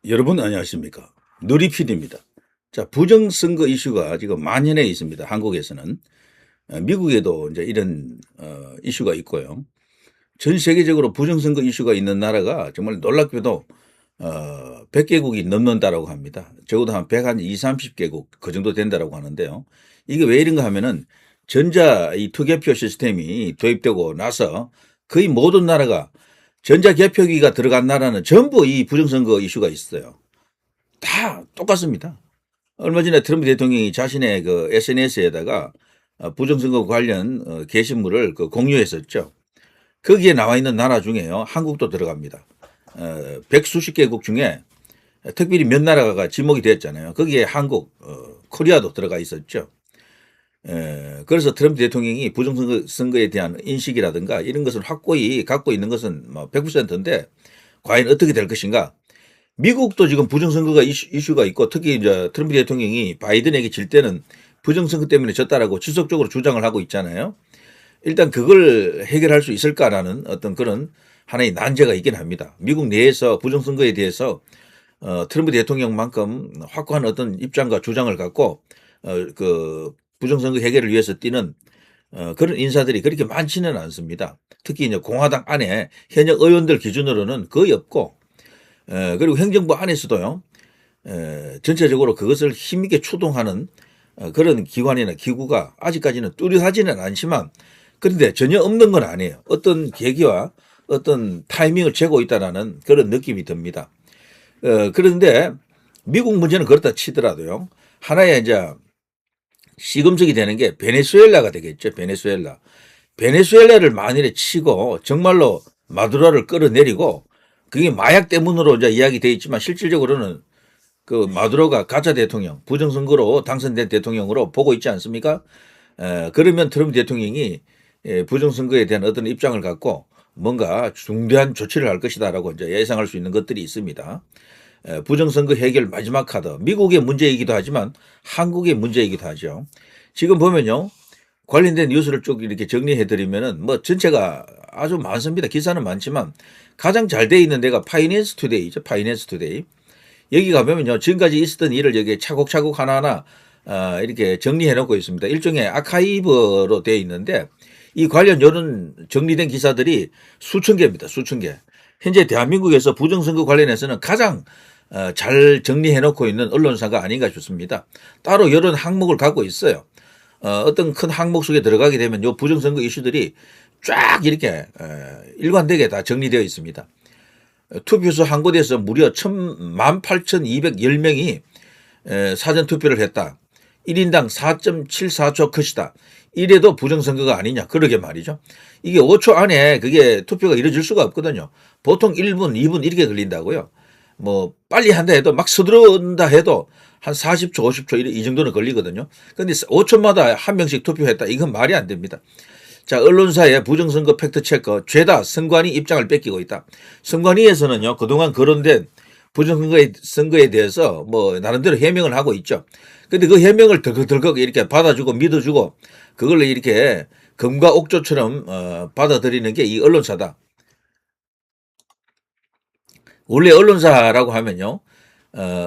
여러분 안녕하십니까? 누리PD입니다. 자, 부정선거 이슈가 지금 만연해 있습니다. 한국에서는. 미국에도 이제 이런 이슈가 있고요. 전 세계적으로 부정선거 이슈가 있는 나라가 정말 놀랍게도 100개국이 넘는다라고 합니다. 적어도 한 120, 30개국 그 정도 된다라고 하는데요. 이게 왜 이런가 하면은 전자 이 투개표 시스템이 도입되고 나서 거의 모든 나라가 전자개표기가 들어간 나라는 전부 이 부정선거 이슈가 있어요. 다 똑같습니다. 얼마 전에 트럼프 대통령이 자신의 그 SNS에다가 부정선거 관련 게시물을 공유했었죠. 거기에 나와 있는 나라 중에요. 한국도 들어갑니다. 100수십 개국 중에 특별히 몇 나라가 지목이 되었잖아요. 거기에 한국, 코리아도 들어가 있었죠. 그래서 트럼프 대통령이 부정선거에 대한 인식이라든가 이런 것을 확고히 갖고 있는 것은 100%인데 과연 어떻게 될 것인가? 미국도 지금 부정선거가 이슈가 있고 특히 이제 트럼프 대통령이 바이든에게 질 때는 부정선거 때문에 졌다라고 지속적으로 주장을 하고 있잖아요. 일단 그걸 해결할 수 있을까라는 어떤 그런 하나의 난제가 있긴 합니다. 미국 내에서 부정선거에 대해서 트럼프 대통령만큼 확고한 어떤 입장과 주장을 갖고 그 부정선거 해결을 위해서 뛰는 그런 인사들이 그렇게 많지는 않습니다. 특히 이제 공화당 안에 현역 의원들 기준으로는 거의 없고, 그리고 행정부 안에서도요, 전체적으로 그것을 힘있게 추동하는 그런 기관이나 기구가 아직까지는 뚜렷하지는 않지만, 그런데 전혀 없는 건 아니에요. 어떤 계기와 어떤 타이밍을 재고 있다라는 그런 느낌이 듭니다. 그런데 미국 문제는 그렇다 치더라도요, 하나의 이제 시금석이 되는 게 베네수엘라가 되겠죠. 베네수엘라. 베네수엘라를 만일에 치고 정말로 마두로를 끌어내리고 그게 마약 때문으로 이제 이야기되어 있지만 실질적으로는 그 마두로가 가짜 대통령, 부정선거로 당선된 대통령으로 보고 있지 않습니까? 그러면 트럼프 대통령이 부정선거에 대한 어떤 입장을 갖고 뭔가 중대한 조치를 할 것이다라고 이제 예상할 수 있는 것들이 있습니다. 부정선거 해결 마지막 카드. 미국의 문제이기도 하지만 한국의 문제이기도 하죠. 지금 보면요. 관련된 뉴스를 쭉 이렇게 정리해 드리면은 뭐 전체가 아주 많습니다. 기사는 많지만 가장 잘 돼 있는 데가 파이낸스 투데이죠. 파이낸스 투데이. 여기 가보면요. 지금까지 있었던 일을 여기 차곡차곡 하나하나 이렇게 정리해 놓고 있습니다. 일종의 아카이브로 되어 있는데 이 관련 이런 정리된 기사들이 수천 개입니다. 수천 개. 현재 대한민국에서 부정선거 관련해서는 가장 잘 정리해 놓고 있는 언론사가 아닌가 싶습니다. 따로 이런 항목을 갖고 있어요. 어떤 큰 항목 속에 들어가게 되면 요 부정선거 이슈들이 쫙 이렇게 일관되게 다 정리되어 있습니다. 투표소 한 곳에서 무려 18,210명이 사전투표를 했다. 1인당 4.74초 컷이다. 이래도 부정선거가 아니냐. 그러게 말이죠. 이게 5초 안에 그게 투표가 이루어질 수가 없거든요. 보통 1분, 2분 이렇게 걸린다고요. 뭐 빨리 한다 해도 막 서두른다 해도 한 40초, 50초 이 정도는 걸리거든요. 근데 5초마다 한 명씩 투표했다. 이건 말이 안 됩니다. 자, 언론사의 부정선거 팩트체크 죄다 선관위 입장을 뺏기고 있다. 선관위에서는요 그동안 거론된 부정선거에 대해서 뭐 나름대로 해명을 하고 있죠. 근데 그 해명을 덜컥덜컥 이렇게 받아주고 믿어주고 그걸 이렇게 금과 옥조처럼 받아들이는 게 이 언론사다. 원래 언론사라고 하면요,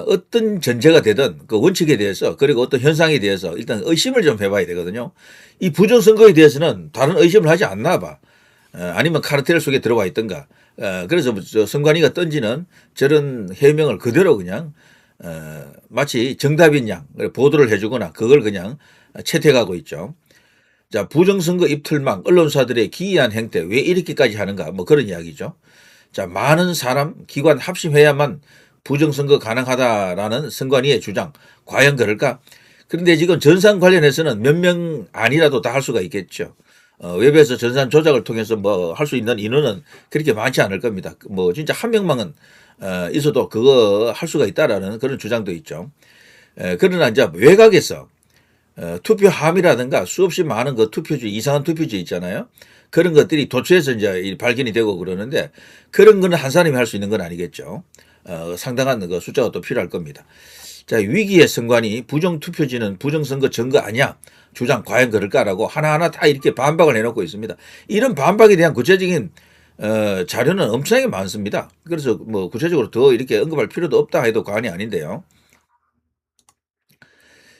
어떤 전제가 되든 그 원칙에 대해서 그리고 어떤 현상에 대해서 일단 의심을 좀 해봐야 되거든요. 이 부정선거에 대해서는 다른 의심을 하지 않나 봐. 아니면 카르텔 속에 들어와 있던가. 그래서 선관위가 던지는 저런 해명을 그대로 그냥 마치 정답인 양 보도를 해주거나 그걸 그냥 채택하고 있죠. 자, 부정선거 입틀망 언론사들의 기이한 행태 왜 이렇게까지 하는가 뭐 그런 이야기죠. 자, 많은 사람, 기관 합심해야만 부정선거 가능하다라는 선관위의 주장. 과연 그럴까? 그런데 지금 전산 관련해서는 몇 명 아니라도 다 할 수가 있겠죠. 웹에서 전산 조작을 통해서 뭐 할 수 있는 인원은 그렇게 많지 않을 겁니다. 뭐 진짜 한 명만은 있어도 그거 할 수가 있다라는 그런 주장도 있죠. 그러나 이제 외곽에서 투표 함이라든가 수없이 많은 그 투표지, 이상한 투표지 있잖아요. 그런 것들이 도처에서 이제 발견이 되고 그러는데 그런 거는 한 사람이 할 수 있는 건 아니겠죠. 상당한 그 숫자가 또 필요할 겁니다. 자, 위기의 선관위 부정투표지는 부정선거 증거 아니야. 주장 과연 그럴까라고 하나하나 다 이렇게 반박을 해놓고 있습니다. 이런 반박에 대한 구체적인 자료는 엄청나게 많습니다. 그래서 뭐 구체적으로 더 이렇게 언급할 필요도 없다 해도 과언이 아닌데요.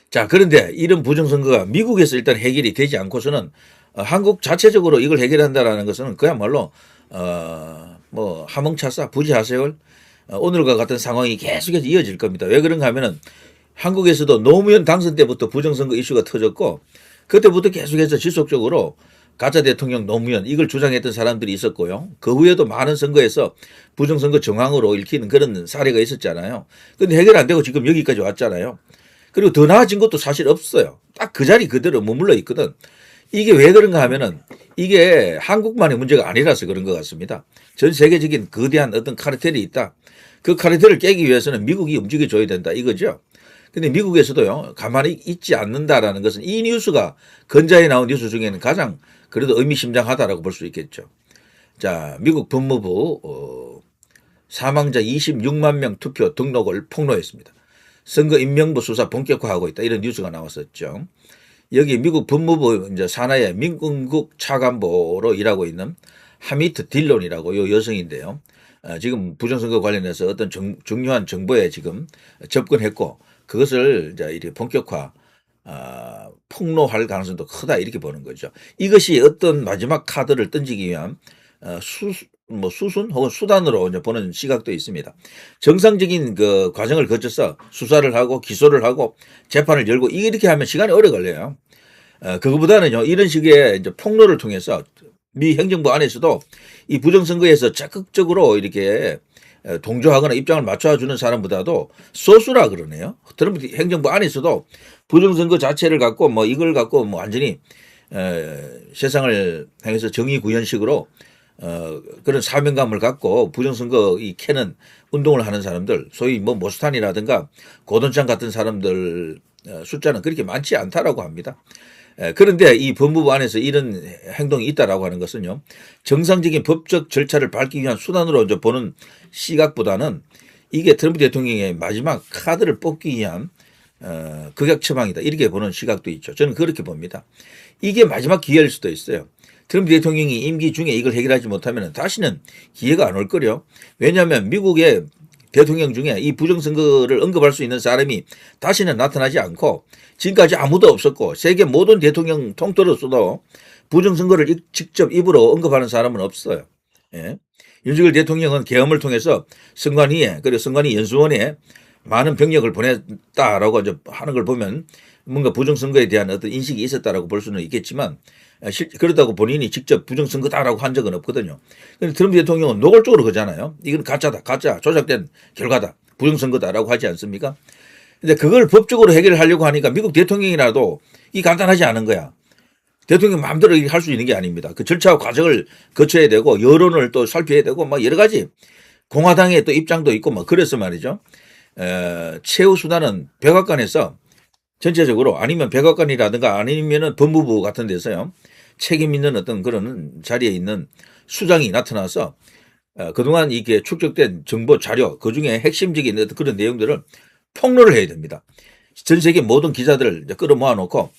자, 그런데 이런 부정선거가 미국에서 일단 해결이 되지 않고서는 한국 자체적으로 이걸 해결한다라는 것은 그야말로 뭐 하몽차사 부지하세월 오늘과 같은 상황이 계속해서 이어질 겁니다. 왜 그런가 하면은 한국에서도 노무현 당선 때부터 부정선거 이슈가 터졌고 그때부터 계속해서 지속적으로 가짜 대통령 노무현 이걸 주장했던 사람들이 있었고요. 그 후에도 많은 선거에서 부정선거 정황으로 읽히는 그런 사례가 있었잖아요. 근데 해결 안 되고 지금 여기까지 왔잖아요. 그리고 더 나아진 것도 사실 없어요. 딱 그 자리 그대로 머물러 있거든. 이게 왜 그런가 하면은 이게 한국만의 문제가 아니라서 그런 것 같습니다. 전 세계적인 거대한 어떤 카르텔이 있다. 그 카르텔을 깨기 위해서는 미국이 움직여줘야 된다 이거죠. 근데 미국에서도요, 가만히 있지 않는다라는 것은 이 뉴스가 건자에 나온 뉴스 중에는 가장 그래도 의미심장하다라고 볼 수 있겠죠. 자, 미국 법무부 사망자 26만 명 투표 등록을 폭로했습니다. 선거인명부 수사 본격화하고 있다. 이런 뉴스가 나왔었죠. 여기 미국 법무부 이제 산하의 민궁국 차관보로 일하고 있는 하미트 딜론이라고 요 여성인데요. 지금 부정선거 관련해서 어떤 중요한 정보에 지금 접근했고 그것을 이제 이렇게 본격화 폭로할 가능성도 크다 이렇게 보는 거죠. 이것이 어떤 마지막 카드를 던지기 위한 수순 혹은 수단으로 이제 보는 시각도 있습니다. 정상적인 그 과정을 거쳐서 수사를 하고 기소를 하고 재판을 열고 이렇게 하면 시간이 오래 걸려요. 그거보다는요 이런 식의 이제 폭로를 통해서 미 행정부 안에서도 이 부정선거에서 적극적으로 이렇게 동조하거나 입장을 맞춰주는 사람보다도 소수라 그러네요. 트럼프 행정부 안에서도 부정선거 자체를 갖고 뭐 이걸 갖고 뭐 완전히 세상을 향해서 정의 구현식으로 그런 사명감을 갖고 부정선거 이 캐는 운동을 하는 사람들, 소위 뭐 모스탄이라든가 고돈창 같은 사람들 숫자는 그렇게 많지 않다라고 합니다. 그런데 이 법무부 안에서 이런 행동이 있다라고 하는 것은요, 정상적인 법적 절차를 밟기 위한 수단으로 이제 보는 시각보다는 이게 트럼프 대통령의 마지막 카드를 뽑기 위한 극약 처방이다 이렇게 보는 시각도 있죠. 저는 그렇게 봅니다. 이게 마지막 기회일 수도 있어요. 트럼프 대통령이 임기 중에 이걸 해결하지 못하면 다시는 기회가 안 올 거요. 왜냐하면 미국의 대통령 중에 이 부정선거를 언급할 수 있는 사람이 다시는 나타나지 않고 지금까지 아무도 없었고 세계 모든 대통령 통틀어서도 부정선거를 직접 입으로 언급하는 사람은 없어요. 예. 윤석열 대통령은 계엄을 통해서 선관위에 그리고 선관위 연수원에 많은 병력을 보냈다라고 이제 하는 걸 보면 뭔가 부정선거에 대한 어떤 인식이 있었다라고 볼 수는 있겠지만 그렇다고 본인이 직접 부정선거다라고 한 적은 없거든요. 그런데 트럼프 대통령은 노골적으로 그러잖아요. 이건 가짜다, 가짜, 조작된 결과다, 부정선거다라고 하지 않습니까? 근데 그걸 법적으로 해결하려고 하니까 미국 대통령이라도 이 간단하지 않은 거야. 대통령 마음대로 할 수 있는 게 아닙니다. 그 절차와 과정을 거쳐야 되고 여론을 또 살펴야 되고 막 여러 가지 공화당의 또 입장도 있고 막 그래서 말이죠. 최후 수단은 백악관에서 전체적으로 아니면 백악관이라든가 아니면은 법무부 같은 데서요. 책임 있는 어떤 그런 자리에 있는 수장이 나타나서 그동안 이게 축적된 정보 자료 그중에 핵심적인 어떤 그런 내용들을 폭로를 해야 됩니다. 전 세계 모든 기자들을 끌어모아 놓고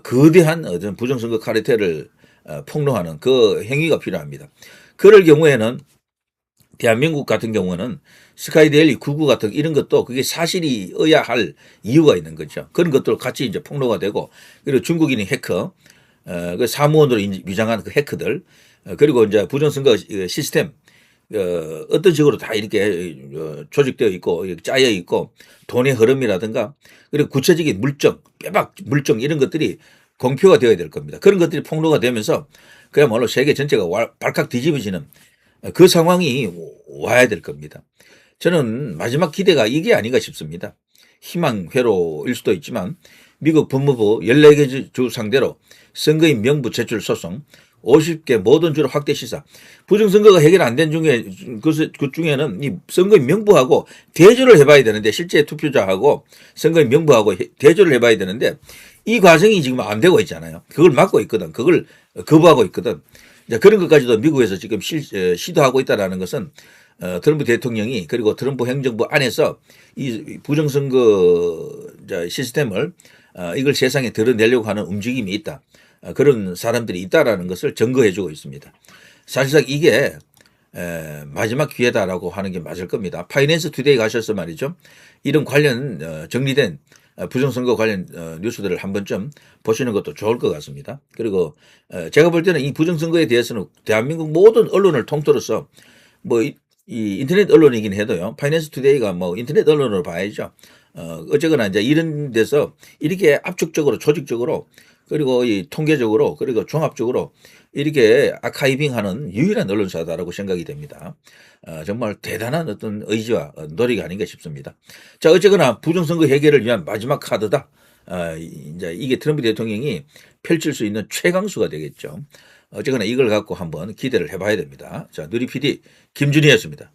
거대한 어떤 부정선거 카르텔을 폭로하는 그 행위가 필요합니다. 그럴 경우에는 대한민국 같은 경우는 스카이데일리 99 같은 이런 것도 그게 사실이어야 할 이유가 있는 거죠. 그런 것도 같이 이제 폭로가 되고 그리고 중국인이 해커, 그 사무원으로 위장한 그 해커들 그리고 이제 부정선거 시스템 어떤 식으로 다 이렇게 조직되어 있고 짜여 있고 돈의 흐름이라든가 그리고 구체적인 물증, 빼박 물증 이런 것들이 공표가 되어야 될 겁니다. 그런 것들이 폭로가 되면서 그야말로 세계 전체가 발칵 뒤집어지는 그 상황이 와야 될 겁니다. 저는 마지막 기대가 이게 아닌가 싶습니다. 희망 회로일 수도 있지만 미국 법무부 14개 주 상대로 선거인 명부 제출 소송 50개 모든 주로 확대 시사. 부정선거가 해결 안 된 중에 그 중에는 이 선거인 명부하고 대조를 해봐야 되는데 실제 투표자하고 선거인 명부하고 대조를 해봐야 되는데 이 과정이 지금 안 되고 있잖아요. 그걸 막고 있거든. 그걸 거부하고 있거든. 그런 것까지도 미국에서 지금 시도하고 있다는 것은 트럼프 대통령이 그리고 트럼프 행정부 안에서 이 부정선거 시스템을 이걸 세상에 드러내려고 하는 움직임이 있다. 그런 사람들이 있다라는 것을 증거해주고 있습니다. 사실상 이게 마지막 기회다라고 하는 게 맞을 겁니다. 파이낸스 투데이 가셔서 말이죠. 이런 관련 정리된 부정선거 관련 뉴스들을 한 번쯤 보시는 것도 좋을 것 같습니다. 그리고 제가 볼 때는 이 부정선거에 대해서는 대한민국 모든 언론을 통틀어서 뭐 이 인터넷 언론이긴 해도요. 파이낸스 투데이가 뭐 인터넷 언론으로 봐야죠. 어쨌거나 이제 이런 데서 이렇게 압축적으로 조직적으로 그리고 이 통계적으로 그리고 종합적으로 이렇게 아카이빙하는 유일한 언론사다라고 생각이 됩니다. 정말 대단한 어떤 의지와 노력이 아닌가 싶습니다. 자, 어쨌거나 부정선거 해결을 위한 마지막 카드다. 이제 이게 트럼프 대통령이 펼칠 수 있는 최강수가 되겠죠. 어쨌거나 이걸 갖고 한번 기대를 해봐야 됩니다. 자, 누리 PD 김준희였습니다.